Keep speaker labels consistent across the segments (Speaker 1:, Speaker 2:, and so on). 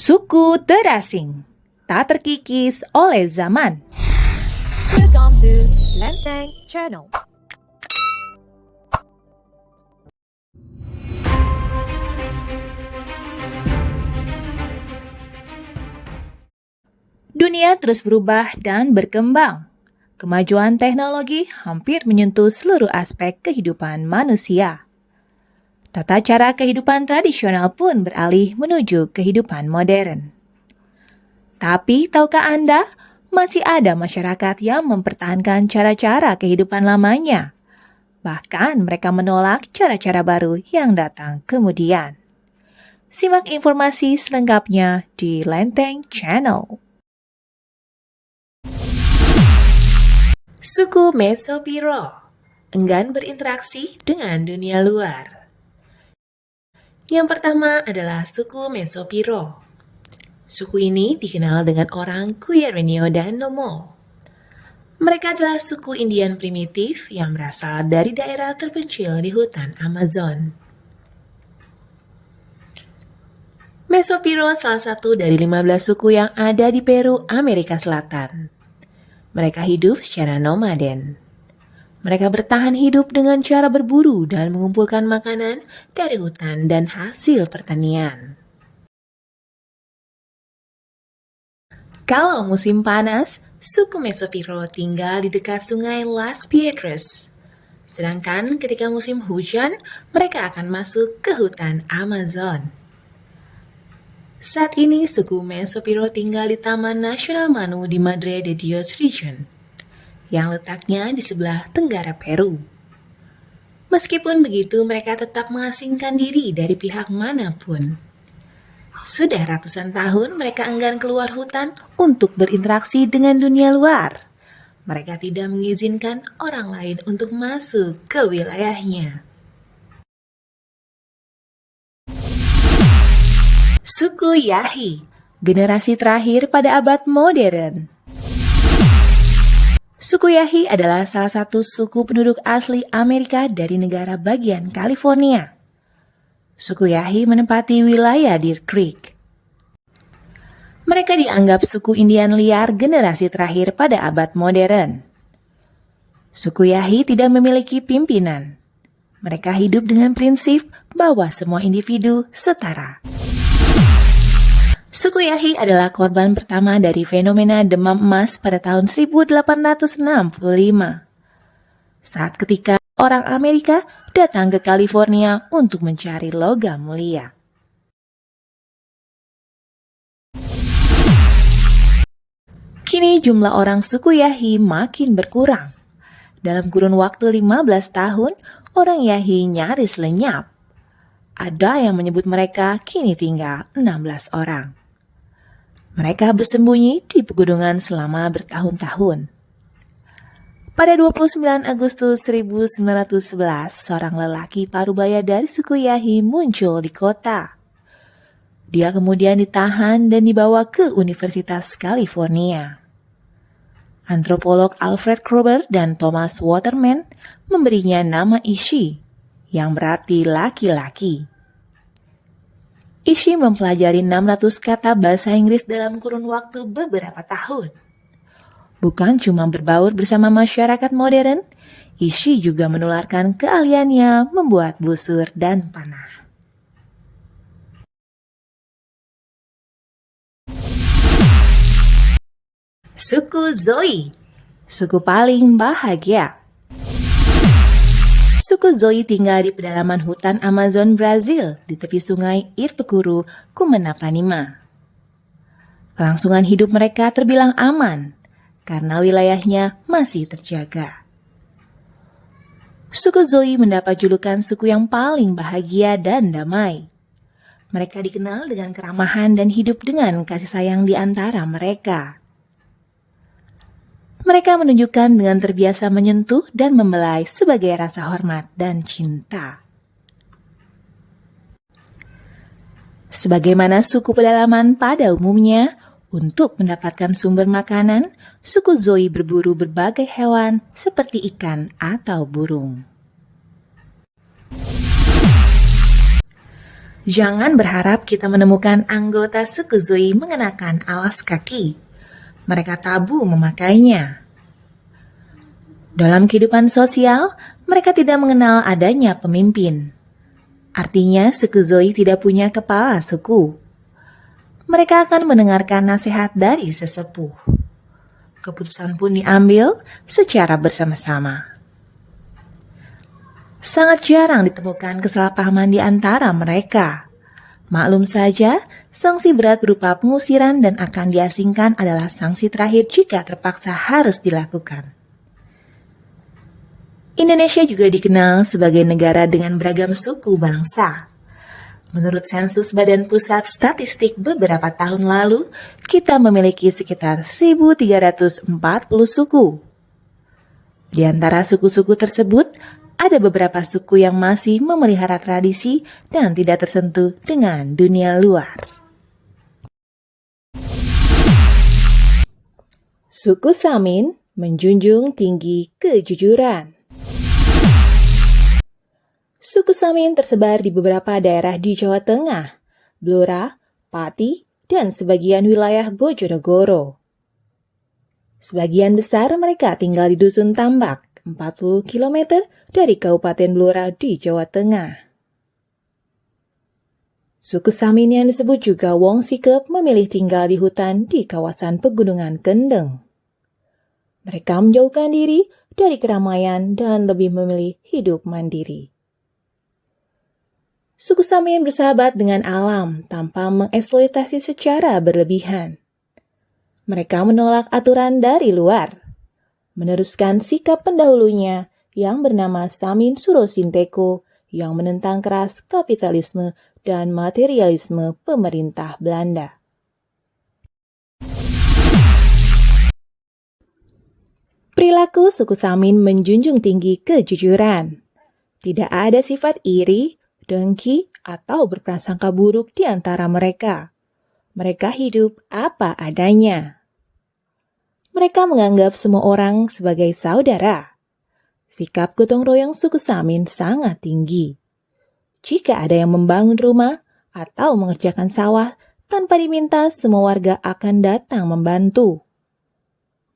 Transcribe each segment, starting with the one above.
Speaker 1: Suku terasing, tak terkikis oleh zaman.
Speaker 2: Welcome to Lenteng Channel.
Speaker 1: Dunia terus berubah dan berkembang. Kemajuan teknologi hampir menyentuh seluruh aspek kehidupan manusia. Tata cara kehidupan tradisional pun beralih menuju kehidupan modern. Tapi tahukah Anda, masih ada masyarakat yang mempertahankan cara-cara kehidupan lamanya. Bahkan mereka menolak cara-cara baru yang datang kemudian. Simak informasi selengkapnya di Lenteng Channel. Suku Mesopiro enggan berinteraksi dengan dunia luar. Yang pertama adalah suku Mesopiro. Suku ini dikenal dengan orang Cuyerenio dan Nomol. Mereka adalah suku Indian primitif yang berasal dari daerah terpencil di hutan Amazon. Mesopiro salah satu dari 15 suku yang ada di Peru, Amerika Selatan. Mereka hidup secara nomaden. Mereka bertahan hidup dengan cara berburu dan mengumpulkan makanan dari hutan dan hasil pertanian. Kalau musim panas, suku Mesopiro tinggal di dekat sungai Las Piedras. Sedangkan ketika musim hujan, mereka akan masuk ke hutan Amazon. Saat ini, suku Mesopiro tinggal di Taman Nasional Manu di Madre de Dios Region, yang letaknya di sebelah tenggara Peru. Meskipun begitu, mereka tetap mengasingkan diri dari pihak manapun. Sudah ratusan tahun mereka enggan keluar hutan untuk berinteraksi dengan dunia luar. Mereka tidak mengizinkan orang lain untuk masuk ke wilayahnya. Suku Yahi, generasi terakhir pada abad modern. Suku Yahi adalah salah satu suku penduduk asli Amerika dari negara bagian California. Suku Yahi menempati wilayah Deer Creek. Mereka dianggap suku Indian liar generasi terakhir pada abad modern. Suku Yahi tidak memiliki pimpinan. Mereka hidup dengan prinsip bahwa semua individu setara. Suku Yahi adalah korban pertama dari fenomena demam emas pada tahun 1865, saat ketika orang Amerika datang ke California untuk mencari logam mulia. Kini jumlah orang suku Yahi makin berkurang. Dalam kurun waktu 15 tahun, orang Yahi nyaris lenyap. Ada yang menyebut mereka kini tinggal 16 orang. Mereka bersembunyi di pegunungan selama bertahun-tahun. Pada 29 Agustus 1911, seorang lelaki parubaya dari suku Yahi muncul di kota. Dia kemudian ditahan dan dibawa ke Universitas California. Antropolog Alfred Kroeber dan Thomas Waterman memberinya nama Ishi, yang berarti laki-laki. Ishi mempelajari 600 kata bahasa Inggris dalam kurun waktu beberapa tahun. Bukan cuma berbaur bersama masyarakat modern, Ishi juga menularkan keahliannya membuat busur dan panah. Suku Zoi, suku paling bahagia. Suku Zoi tinggal di pedalaman hutan Amazon Brazil di tepi sungai Irpekuru, Kumanapanima. Kelangsungan hidup mereka terbilang aman karena wilayahnya masih terjaga. Suku Zoi mendapat julukan suku yang paling bahagia dan damai. Mereka dikenal dengan keramahan dan hidup dengan kasih sayang di antara mereka. Mereka menunjukkan dengan terbiasa menyentuh dan membelai sebagai rasa hormat dan cinta. Sebagaimana suku pedalaman pada umumnya, untuk mendapatkan sumber makanan, suku Zoi berburu berbagai hewan seperti ikan atau burung. Jangan berharap kita menemukan anggota suku Zui mengenakan alas kaki. Mereka tabu memakainya. Dalam kehidupan sosial, mereka tidak mengenal adanya pemimpin. Artinya, suku Zui tidak punya kepala suku. Mereka akan mendengarkan nasihat dari sesepuh. Keputusan pun diambil secara bersama-sama. Sangat jarang ditemukan kesalahpahaman di antara mereka. Maklum saja, sanksi berat berupa pengusiran dan akan diasingkan adalah sanksi terakhir jika terpaksa harus dilakukan. Indonesia juga dikenal sebagai negara dengan beragam suku bangsa. Menurut sensus Badan Pusat Statistik beberapa tahun lalu, kita memiliki sekitar 1.340 suku. Di antara suku-suku tersebut, ada beberapa suku yang masih memelihara tradisi dan tidak tersentuh dengan dunia luar. Suku Samin menjunjung tinggi kejujuran. Suku Samin tersebar di beberapa daerah di Jawa Tengah, Blora, Pati, dan sebagian wilayah Bojonegoro. Sebagian besar mereka tinggal di Dusun Tambak, 40 km dari Kabupaten Blora di Jawa Tengah. Suku Samin yang disebut juga Wong Sikep memilih tinggal di hutan di kawasan Pegunungan Kendeng. Mereka menjauhkan diri dari keramaian dan lebih memilih hidup mandiri. Suku Samin bersahabat dengan alam tanpa mengeksploitasi secara berlebihan. Mereka menolak aturan dari luar, meneruskan sikap pendahulunya yang bernama Samin Suro Sinteko yang menentang keras kapitalisme dan materialisme pemerintah Belanda. Perilaku suku Samin menjunjung tinggi kejujuran. Tidak ada sifat iri, dengki, atau berprasangka buruk di antara mereka. Mereka hidup apa adanya. Mereka menganggap semua orang sebagai saudara. Sikap gotong royong suku Samin sangat tinggi. Jika ada yang membangun rumah atau mengerjakan sawah, tanpa diminta semua warga akan datang membantu.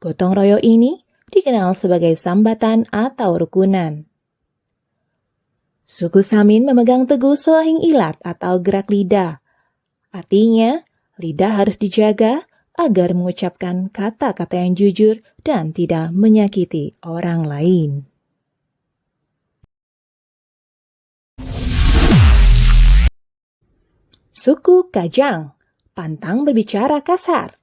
Speaker 1: Gotong royong ini dikenal sebagai sambatan atau rukunan. Suku Samin memegang teguh soahing ilat atau gerak lidah. Artinya, lidah harus dijaga agar mengucapkan kata-kata yang jujur dan tidak menyakiti orang lain. Suku Kajang pantang berbicara kasar.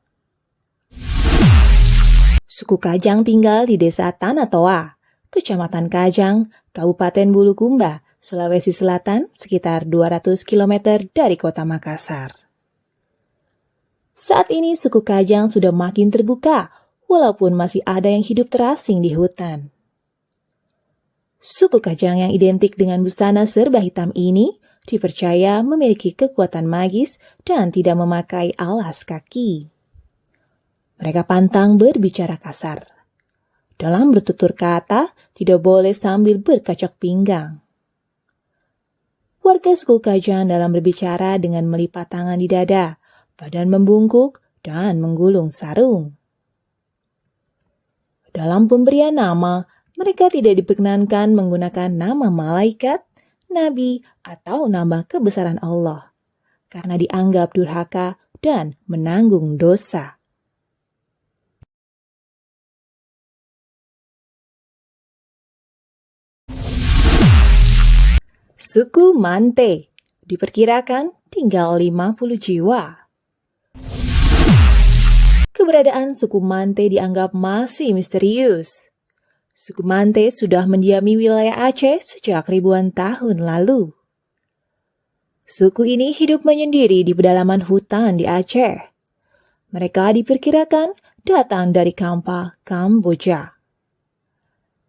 Speaker 1: Suku Kajang tinggal di Desa Tanah Toa, Kecamatan Kajang, Kabupaten Bulukumba, Sulawesi Selatan, sekitar 200 km dari kota Makassar. Saat ini suku Kajang sudah makin terbuka, walaupun masih ada yang hidup terasing di hutan. Suku Kajang yang identik dengan busana serba hitam ini dipercaya memiliki kekuatan magis dan tidak memakai alas kaki. Mereka pantang berbicara kasar. Dalam bertutur kata, tidak boleh sambil berkacak pinggang. Warga suku Kajang dalam berbicara dengan melipat tangan di dada, badan membungkuk, dan menggulung sarung. Dalam pemberian nama, mereka tidak diperkenankan menggunakan nama malaikat, nabi, atau nama kebesaran Allah, karena dianggap durhaka dan menanggung dosa. Suku Mante diperkirakan tinggal 50 jiwa. Keberadaan suku Mante dianggap masih misterius. Suku Mante sudah mendiami wilayah Aceh sejak ribuan tahun lalu. Suku ini hidup menyendiri di pedalaman hutan di Aceh. Mereka diperkirakan datang dari Kampa, Kamboja.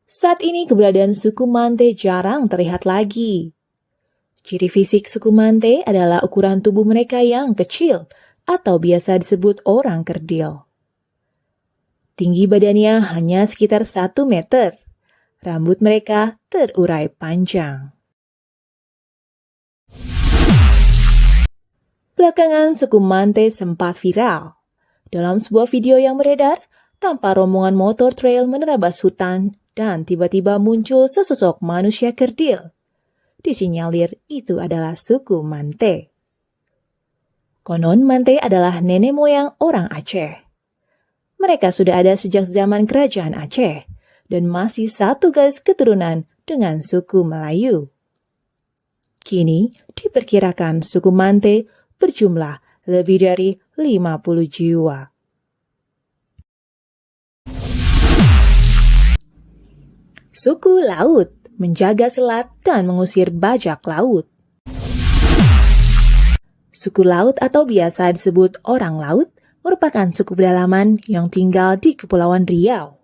Speaker 1: Saat ini keberadaan suku Mante jarang terlihat lagi. Ciri fisik suku Mante adalah ukuran tubuh mereka yang kecil atau biasa disebut orang kerdil. Tinggi badannya hanya sekitar 1 meter. Rambut mereka terurai panjang. Belakangan suku Mante sempat viral. Dalam sebuah video yang beredar, tampak rombongan motor trail menerabas hutan dan tiba-tiba muncul sesosok manusia kerdil. Disinyalir itu adalah suku Mante. Konon Mante adalah nenek moyang orang Aceh. Mereka sudah ada sejak zaman kerajaan Aceh dan masih satu garis keturunan dengan suku Melayu. Kini diperkirakan suku Mante berjumlah lebih dari 50 jiwa. Suku Laut menjaga selat dan mengusir bajak laut. Suku Laut atau biasa disebut orang laut merupakan suku pedalaman yang tinggal di Kepulauan Riau.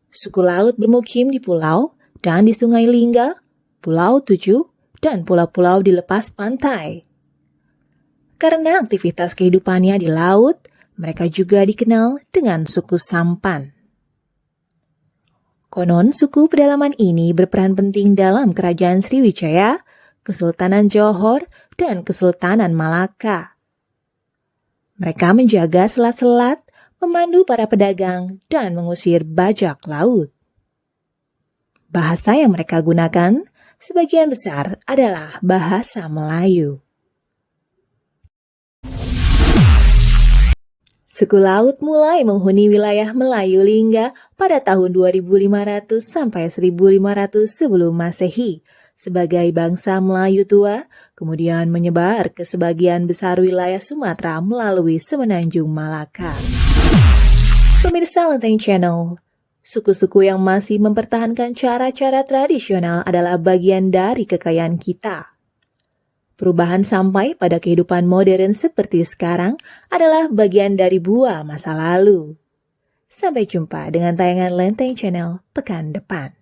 Speaker 1: Suku Laut bermukim di pulau dan di Sungai Lingga, Pulau Tujuh, dan pulau-pulau di lepas pantai. Karena aktivitas kehidupannya di laut, mereka juga dikenal dengan suku Sampan. Konon suku pedalaman ini berperan penting dalam Kerajaan Sriwijaya, Kesultanan Johor, dan Kesultanan Malaka. Mereka menjaga selat-selat, memandu para pedagang, dan mengusir bajak laut. Bahasa yang mereka gunakan sebagian besar adalah bahasa Melayu. Suku Laut mulai menghuni wilayah Melayu Lingga pada tahun 2500 sampai 1500 sebelum Masehi sebagai bangsa Melayu tua, kemudian menyebar ke sebagian besar wilayah Sumatera melalui Semenanjung Malaka. Pemirsa Lenteng Channel, suku-suku yang masih mempertahankan cara-cara tradisional adalah bagian dari kekayaan kita. Perubahan sampai pada kehidupan modern seperti sekarang adalah bagian dari buah masa lalu. Sampai jumpa dengan tayangan Lenteng Channel pekan depan.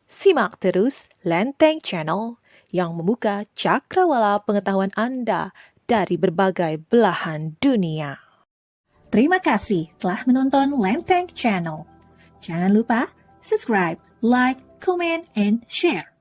Speaker 1: Simak terus Lenteng Channel yang membuka cakrawala pengetahuan Anda dari berbagai belahan dunia. Terima kasih telah menonton Lenteng Channel. Jangan lupa subscribe, like, comment, and share.